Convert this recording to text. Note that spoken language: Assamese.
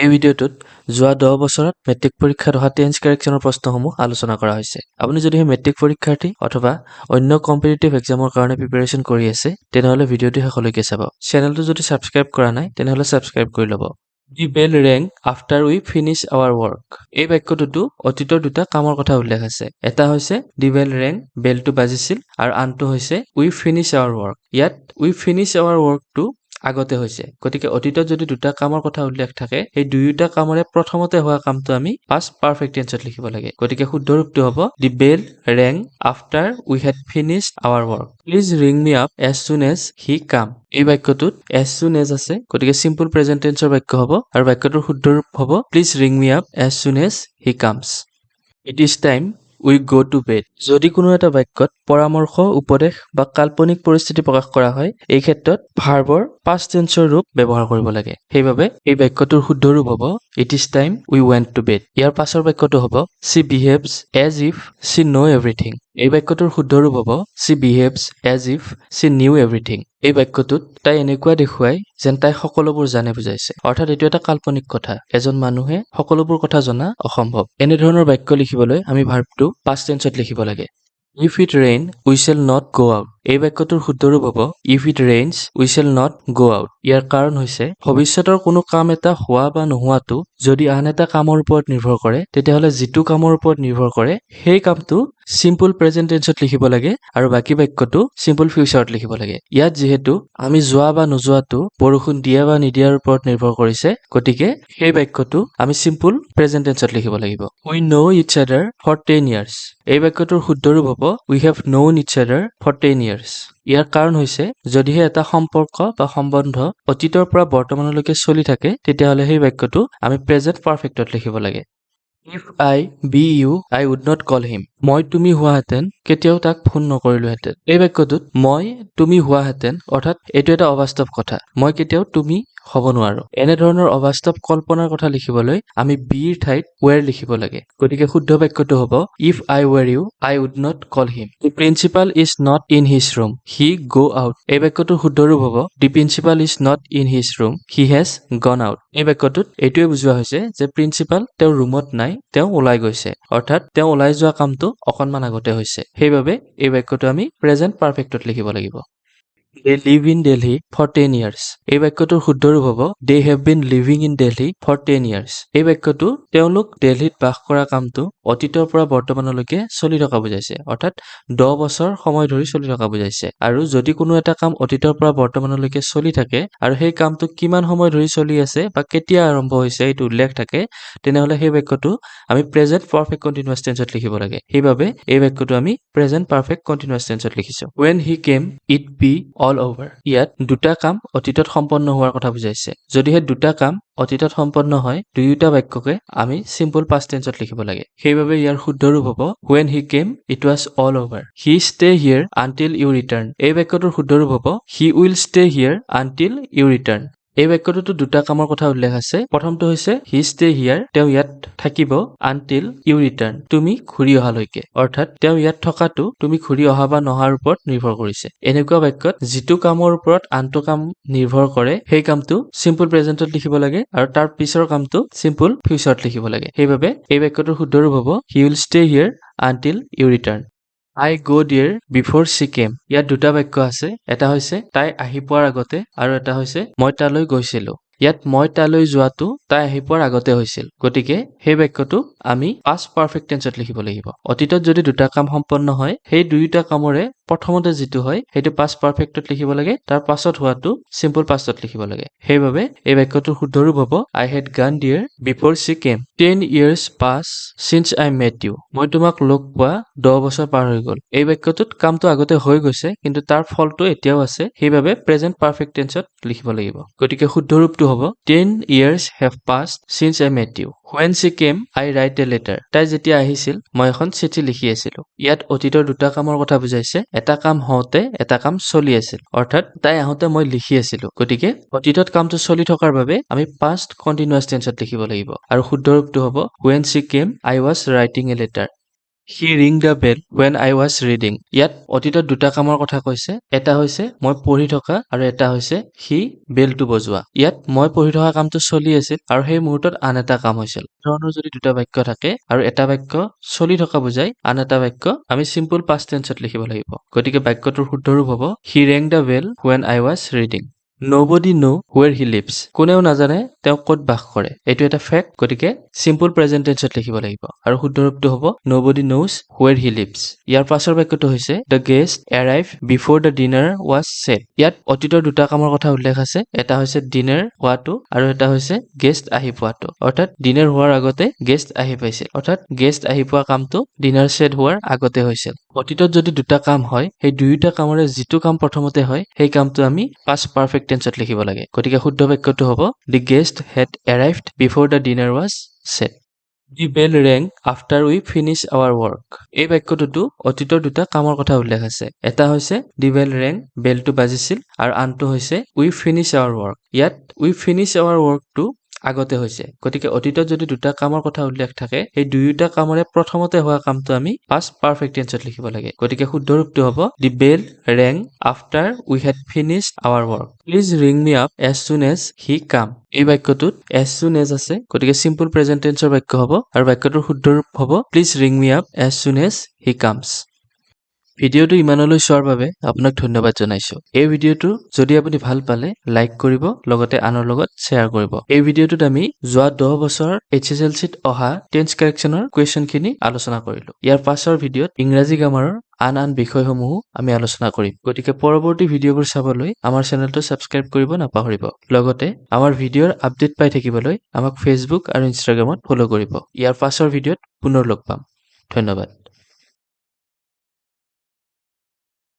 এই ভিডিঅ'টোত যোৱা 10 বছৰত মেট্ৰিক পৰীক্ষাত অহা টেন্স কাৰেকশ্যনৰ প্ৰশ্নসমূহ আলোচনা কৰা হৈছে। আপুনি যদিহে মেট্ৰিক পৰীক্ষাৰ্থী অথবা অন্য কম্পিটিটিভ এক্সামৰ কাৰণে প্ৰিপাৰেচন কৰি আছে তেনেহ'লে ভিডিঅ'টো শেষলৈকে চাব। চেনেলটো যদি ছাবস্ক্ৰাইব কৰা নাই তেনেহ'লে ছাবস্ক্ৰাইব কৰি ল'ব। The bell rang after we finish our work. এই বাক্যটোতো অতীতৰ দুটা কামৰ কথা উল্লেখ আছে। এটা হৈছে দি বেল ৰেং, বেলটো বাজিছিল, আৰু আনটো হৈছে উই ফিনিছ আৱাৰ ৱৰ্ক। ইয়াত উই ফিনিছ আৱাৰ ৱৰ্কটো আগতে হৈছে, গতিকে অতীতত যদি দুটা কামৰ কথা উল্লেখ থাকে সেই দুয়োটা কামৰে প্ৰথমতে হোৱা কামটো আমি পাষ্ট পাৰফেক্ট টেন্সত লিখিব লাগে। গতিকে শুদ্ধ ৰূপটো হ'ব the bell rang after we had finished our work. Please ring me up as soon as he came. এই বাক্যটোত এজ চুন এজ আছে, গতিকে চিম্পল প্ৰেজেন্ট টেন্সৰ বাক্য হ'ব আৰু বাক্যটোৰ শুদ্ধ ৰূপ হ'ব please ring me up as soon as he comes. It is time we go to bed. যদি কোনো এটা বাক্যত পৰামৰ্শ, উপদেশ বা কাল্পনিক পৰিস্থিতি প্ৰকাশ কৰা হয়, এই ক্ষেত্ৰত ভাৰ্বৰ পাষ্ট টেন্সৰ ৰূপ ব্যৱহাৰ কৰিব লাগে। সেইবাবে এই বাক্যটোৰ শুদ্ধ ৰূপ হ'ব it is time we went to bed. ইয়াৰ পাছৰ বাক্যটো হ'ব she behaves as if she know' everything. এই বাক্যটোৰ শুদ্ধ ৰূপ হ'ব she behaves as if she knew everything. এই বাক্যটোত তাই এনেকুৱা দেখুৱাই যেন তাই সকলোবোৰ জানে বুজাইছে, অৰ্থাৎ এইটো এটা কাল্পনিক কথা। এজন মানুহে সকলোবোৰ কথা জনা অসম্ভৱ। এনেধৰণৰ বাক্য লিখিবলৈ আমি ভাৰ্বটো পাষ্ট টেন্সত লিখিব লাগে। If it rain we shall not go' out. এই বাক্যটোৰ শুদ্ধ ৰূপ হ'ব if it rains we shall not go' out. ইয়াৰ কাৰণ হৈছে ভৱিষ্যতৰ কোনো কাম এটা হোৱা বা নোহোৱাটো যদি আন এটা কামৰ ওপৰত নিৰ্ভৰ কৰে, তেতিয়াহ'লে যিটো কামৰ ওপৰত নিৰ্ভৰ কৰে সেই কামটো চিম্পল প্ৰেজেন্ট টেন্সত লিখিব লাগে আৰু বাকী বাক্যটো চিম্পল ফিউচাৰত লিখিব লাগে। ইয়াত যিহেতু আমি যোৱা বা নোযোৱাটো বৰষুণ দিয়া বা নিদিয়াৰ ওপৰত নিৰ্ভৰ কৰিছে, গতিকে সেই বাক্যটো আমি চিম্পল প্ৰেজেন্ট টেন্সত লিখিব লাগিব। উই ন' ইটছ আদাৰ ফৰ 10 years। এই বাক্যটোৰ শুদ্ধ ৰূপ হ'ব উই হেভ ন'ন ইটছ আদাৰ ফৰ 10 years। ইয়াৰ কাৰণ হৈছে যদিহে এটা সম্পৰ্ক বা সম্বন্ধ অতীতৰ পৰা বৰ্তমানলৈকে চলি থাকে, তেতিয়াহ'লে সেই বাক্যটো আমি প্ৰেজেন্ট পাৰফেক্টত লিখিব লাগে। If I be you I would not call him. মই তুমি হোৱাহেঁতেন কেতিয়াও তাক ফোন নকৰিলোহেঁতেন। এই বাক্যটোত মই তুমি হোৱাহেঁতেন অৰ্থাৎ এইটো এটা অবাস্তৱ কথা। মই কেতিয়াও তুমি হ'ব নোৱাৰো। এনেধৰণৰ অবাস্তৱ কল্পনাৰ কথা লিখিবলৈ আমি বিৰ ঠাইত ৱেৰ লিখিব লাগে। গতিকে শুদ্ধ বাক্যটো হ'ব if I were you I would not call him. The principal is not in his room he go' out. এই বাক্যটোৰ শুদ্ধ ৰূপ হ'ব the principal is not in his room he has gone out. এই বাক্যটোত এইটোৱে বুজোৱা হৈছে যে প্ৰিন্সিপাল তেওঁৰ ৰুমত নাই, তেওঁ ওলাই গৈছে, অৰ্থাৎ তেওঁ ওলাই যোৱা কামটো অকণমান আগতে হৈছে। সেইবাবে এই বাক্যটো আমি প্ৰেজেন্ট পাৰফেক্টত লিখিব লাগিব। They live in Delhi for 10 years। এই বাক্যটোৰ শুদ্ধ ৰূপ হ'ব they have been living in Delhi for 10 years। এই বাক্যটো তেওঁলোক দিল্লীত বাস কৰা কামটো অতীতৰ পৰা বৰ্তমানলৈকে চলি থকা বুজাইছে, অৰ্থাৎ 10 বছৰ সময় ধৰি চলি থকা বুজাইছে। আৰু যদি কোনো এটা কাম অতীতৰ পৰা বৰ্তমানলৈকে চলি থাকে আৰু সেই কামটো কিমান সময় ধৰি চলি আছে বা কেতিয়া আৰম্ভ হৈছে এইটো উল্লেখ থাকে, তেনেহ'লে সেই বাক্যটো আমি প্ৰেজেন্ট পাৰফেক্ট কণ্টিনিউৱাছ টেন্সত লিখিব লাগে। সেইবাবে এই বাক্যটো আমি প্ৰেজেন্ট পাৰফেক্ট কণ্টিনিউৱাছ টেন্সত লিখিছো। When he came it be all over। ইয়াত দুটা কাম অতীতত সম্পন্ন হোৱাৰ কথা বুজাইছে। যদিহে দুটা কাম অতীতত সম্পন্ন হয়, দুয়োটা বাক্যকে আমি চিম্পল পাষ্ট টেন্সত লিখিব লাগে। সেইবাবে ইয়াৰ শুদ্ধ ৰূপ হ'ব when he came it was all over। He stay here until you return। এই বাক্যটোৰ শুদ্ধ ৰূপ হ'ব he will stay here until you return। এই বাক্যটোতো দুটা কামৰ কথা উল্লেখ আছে। প্ৰথমটো হৈছে হি ষ্টে হিয়াৰ, তেওঁ ইয়াত থাকিব, আনটিল ইউ ৰিটাৰ্ণ, তুমি ঘূৰি অহালৈকে, অৰ্থাৎ তেওঁ ইয়াত থকাটো তুমি ঘূৰি অহা বা নহাৰ ওপৰত নিৰ্ভৰ কৰিছে। এনেকুৱা বাক্যত যিটো কামৰ ওপৰত আনটো কাম নিৰ্ভৰ কৰে সেই কামটো চিম্পল প্ৰেজেন্টত লিখিব লাগে আৰু তাৰ পিছৰ কামটো চিম্পল ফিউচাৰত লিখিব লাগে। সেইবাবে এই বাক্যটোৰ শুদ্ধ ৰূপ হ'ব he will stay here until you return. I go there before she came। ইয়াত দুটা বাক্য আছে, এটা হৈছে তাই আহি পোৱাৰ আগতে আৰু এটা হৈছে মই তালৈ গৈছিলো। ইয়াত মই তালৈ যোৱাটো তাই আহি পোৱাৰ আগতে হৈছিল, গতিকে সেই বাক্যটো আমি পাষ্ট পাৰফেক্ট টেন্সত লিখিব লাগিব। অতীতত যদি দুটা কাম সম্পন্ন হয়, সেই দুয়োটা কামৰে প্ৰথমতে যিটো হয় সেইটো পাষ্ট পাৰফেক্টত লিখিব লাগে, তাৰ পাছত হোৱাটো চিম্পল পাষ্টত লিখিব লাগে। সেইবাবে এই বাক্যটোৰ শুদ্ধ ৰূপ হ'ব I had gone there before she came। 10 years pass since I met you। মই তোমাক লগ পোৱা 10 বছৰ পাৰ হৈ গ'ল। এই বাক্যটোত কামটো আগতে হৈ গৈছে, কিন্তু তাৰ ফলটো এতিয়াও আছে, সেইবাবে প্ৰেজেন্ট পাৰফেক্ট টেন্সত লিখিব লাগিব। গতিকে শুদ্ধ ৰূপটো হ'ব 10 years have passed since I met you। When she came I write a letter। তাই যেতিয়া আহিছিল মই এখন চিঠি লিখি আছিলো। ইয়াত অতীতৰ দুটা কামৰ কথা বুজাইছে। এটা কাম হওঁতে এটা কাম চলি আছিল, অৰ্থাৎ তাই আহোঁতে মই লিখি আছিলো। গতিকে অতীতত কামটো চলি থকাৰ বাবে আমি পাষ্ট কণ্টিনিউৱাছ টেন্সত লিখিব লাগিব আৰু শুদ্ধ ৰূপটো হ'ব when she came I was writing a letter। He ring the bell when I was reading. ইয়াত অতীতত দুটা কামৰ কথা কৈছে। এটা হৈছে মই পঢ়ি থকা আৰু এটা হৈছে সি বেলটো বজোৱা। ইয়াত মই পঢ়ি থকা কামটো চলি আছিল আৰু সেই মুহূৰ্তত আন এটা কাম হৈছিল। ধৰণৰ যদি দুটা বাক্য থাকে আৰু এটা বাক্য চলি থকা বুজাই আন এটা বাক্য আমি চিম্পল পাষ্ট টেন্সত লিখিব লাগিব। গতিকে বাক্যটোৰ শুদ্ধ ৰূপ হ'ব He rang the bell when I was reading. Nobody know where he lives. কোনেও নাজানে তেওঁ ক'ত বাস কৰে। এইটো এটা ফেক্ট, গতিকে চিম্পল প্ৰেজেন্ট টেন্সত লিখিব লাগিব আৰু শুদ্ধ ৰূপটো হ'ব Nobody knows where he lives. ইয়াৰ পাছৰ বাক্যটো হৈছে The guest arrived before the dinner was set. ইয়াত অতীতৰ দুটা কামৰ কথা উল্লেখ আছে। এটা হৈছে ডিনাৰ হোৱাটো আৰু এটা হৈছে গেষ্ট আহি পোৱাটো। অৰ্থাৎ ডিনাৰ হোৱাৰ আগতে গেষ্ট আহি পাইছিল। অৰ্থাৎ গেষ্ট আহি পোৱা কামটো ডিনাৰ সেট হোৱাৰ আগতে হৈছিল। অতীতত যদি দুটা কাম হয়, সেই দুয়োটা কামৰে যিটো কাম প্ৰথমতে হয়, সেই কামটো আমি past perfect tenseত লিখিব লাগে। গতিকে শুদ্ধ বাক্যটো হ'ব The guest had arrived before the dinner was set. The bell rang after we finished our work. এই বাক্যটোতো অতীতৰ দুটা কামৰ কথা উল্লেখ আছে। এটা হৈছে The bell rang, বেলটো বাজিছিল, আৰু আনটো হৈছে We finished our work. ইয়াত We finished our work টো আগতে হৈছে। গতিকে অতীতত যদি দুটা কামৰ কথা উল্লেখ থাকে, সেই দুয়োটা কামৰে প্ৰথমতে হোৱা কামটো আমি past perfect tenseত লিখিব লাগে। গতিকে শুদ্ধ ৰূপটো হ'ব The bell rang after we had finished our work. Please ring me up as soon as he come. এই বাক্যটোত as soon as আছে, গতিকে চিম্পল প্ৰেজেন্ট টেন্সৰ বাক্য হ'ব আৰু বাক্যটোৰ শুদ্ধ ৰূপ হ'ব Please ring me up as soon as he comes. ভিডিঅ'টো ইমানলৈ চোৱাৰ বাবে আপোনাক ধন্যবাদ জনাইছো। এই ভিডিঅ'টো যদি আপুনি ভাল পালে লাইক কৰিব, লগতে আনৰ লগত শ্বেয়াৰ কৰিব। এই ভিডিঅ'টোত আমি যোৱা 10 বছৰৰ HSLCত অহা টেন্স কাৰেকশ্যনৰ কুৱেশ্যনখিনি আলোচনা কৰিলো। ইয়াৰ পাছৰ ভিডিঅ'ত ইংৰাজী গ্ৰামাৰৰ আন বিষয়সমূহো আমি আলোচনা কৰিম। গতিকে পৰৱৰ্তী ভিডিঅ'বোৰ চাবলৈ আমাৰ চেনেলটো ছাবস্ক্ৰাইব কৰিব নাপাহৰিব। লগতে আমাৰ ভিডিঅ'ৰ আপডেট পাই থাকিবলৈ আমাক ফেচবুক আৰু ইনষ্টাগ্ৰামত ফ'ল' কৰিব। ইয়াৰ পাছৰ ভিডিঅ'ত পুনৰ লগ পাম। ধন্যবাদ।